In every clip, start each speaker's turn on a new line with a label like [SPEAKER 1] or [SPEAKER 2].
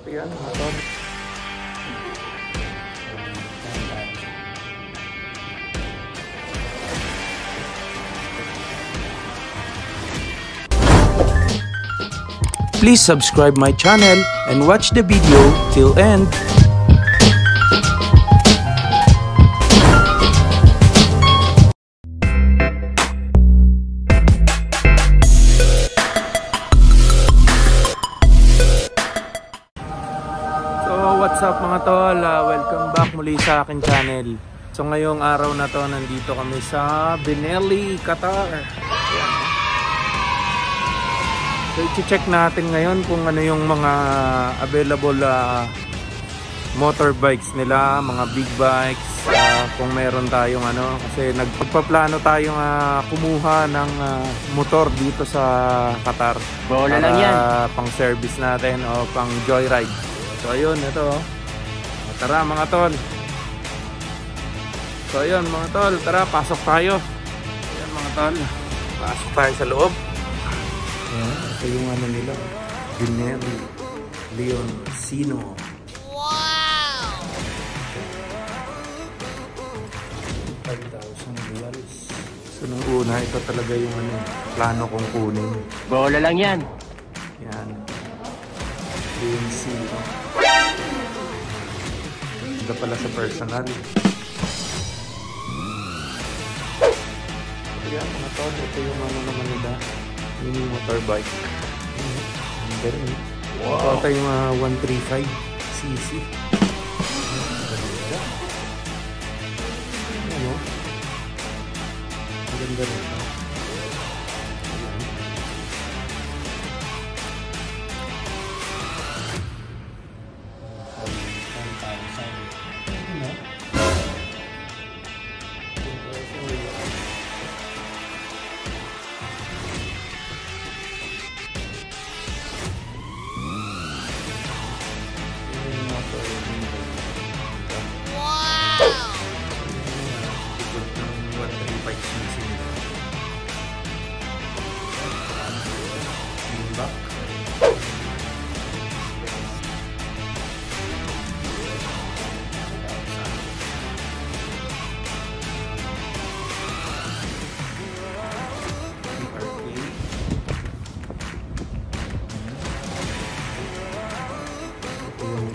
[SPEAKER 1] So yan mga tol. Please subscribe my channel and watch the video till end. So what's up mga tol, welcome back muli sa akin channel. So ngayong araw na to nandito kami sa Benelli, Qatar. So i-check natin ngayon kung ano yung mga available motorbikes nila, mga big bikes, kung meron tayong ano, kasi nagpaplano tayong kumuha ng motor dito sa Qatar.
[SPEAKER 2] Bola lang yan.
[SPEAKER 1] Pang service natin o pang joyride. So ayun, ito. Tara mga tol. So ayun mga tol, tara pasok tayo. Ayun mga tol, pasok tayo sa loob. Ito yung ano nila, Benelli Leon Sino. Wow! 5,000 riyals. So nung una, ito talaga yung ano, plano kong kunin.
[SPEAKER 2] Bola lang yan.
[SPEAKER 1] Yan. Leon Sino. Ito pala sa personal. Kaya mga tol, ito yung ano naman nila. Mini motorbike. Ang galing. Wow. Ito yung 135cc. Ganda. Ano? Ang ganda rin.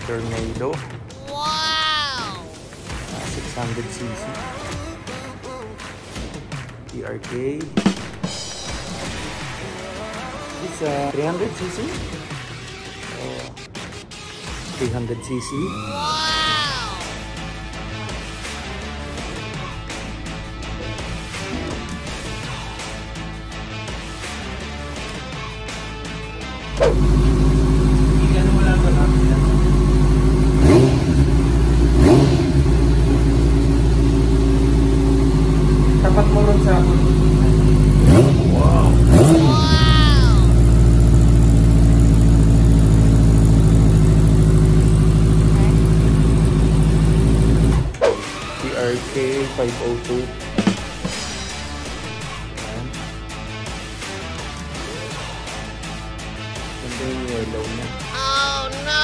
[SPEAKER 1] Tornado. Wow! 600cc. PRK. It's 300cc. 300cc. Wow! Ilan mo lang ba natin? Tapat mo rin sa ako. Wow! Wow! PRK 502. Ganda yung yellow niya. Oh no!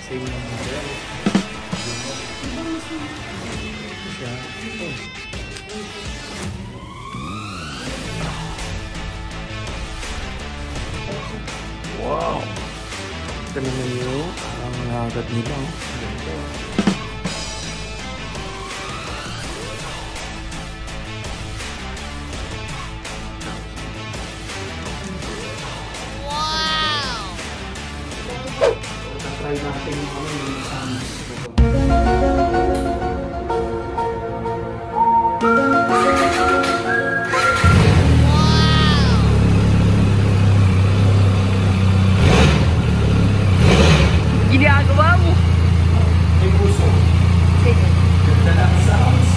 [SPEAKER 1] Same na model. Siya. Wow! Ito naman yung ang agad nila. Wow! Try natin yung sounds.
[SPEAKER 2] Ginagawa mo.
[SPEAKER 1] May puso. Ganda lang sounds.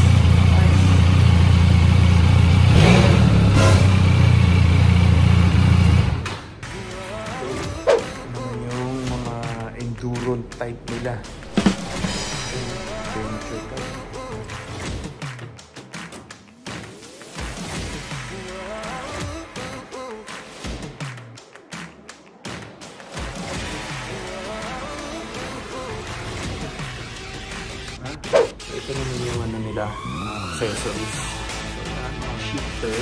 [SPEAKER 1] Yung mga enduro type nila. accessories. So yan, mga shifter.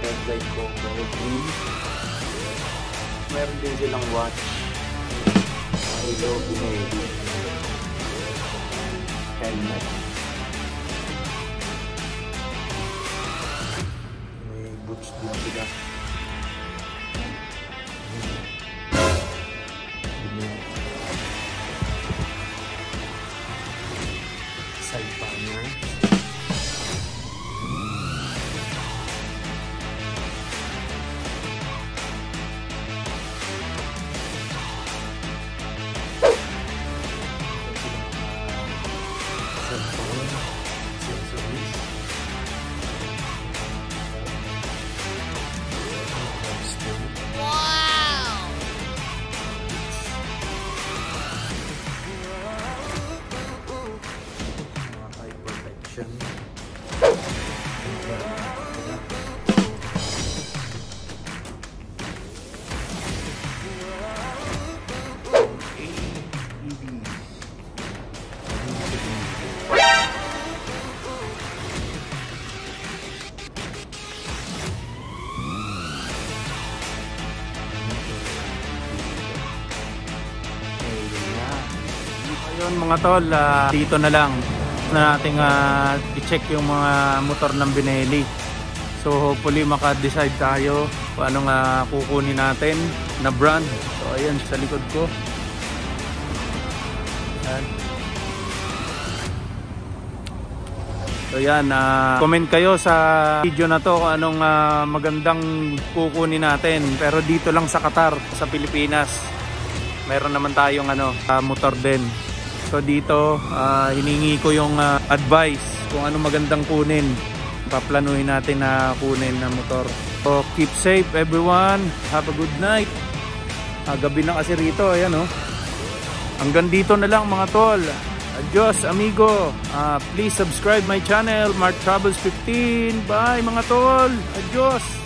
[SPEAKER 1] Headlight combo, green. Meron din silang watch. Ilo, Benelli. Helmet. May boots din sila. Side panel. Ayun mga tol, dito na lang na nating i-check yung mga motor ng Benelli. So hopefully maka-decide tayo kung anong kukunin natin na brand. So ayan sa likod ko. Ayan. So yan, comment kayo sa video na to kung anong magandang kukunin natin. Pero dito lang sa Qatar, sa Pilipinas, mayroon naman tayong motor din. So dito, hiningi ko yung advice kung ano magandang kunin. Paplanuhin natin na kunin na motor. So keep safe everyone. Have a good night. Gabi na kasi rito, ayan oh. Hanggang dito na lang mga tol. Adios amigo. Please subscribe my channel, MarTV15. Bye mga tol. Adios.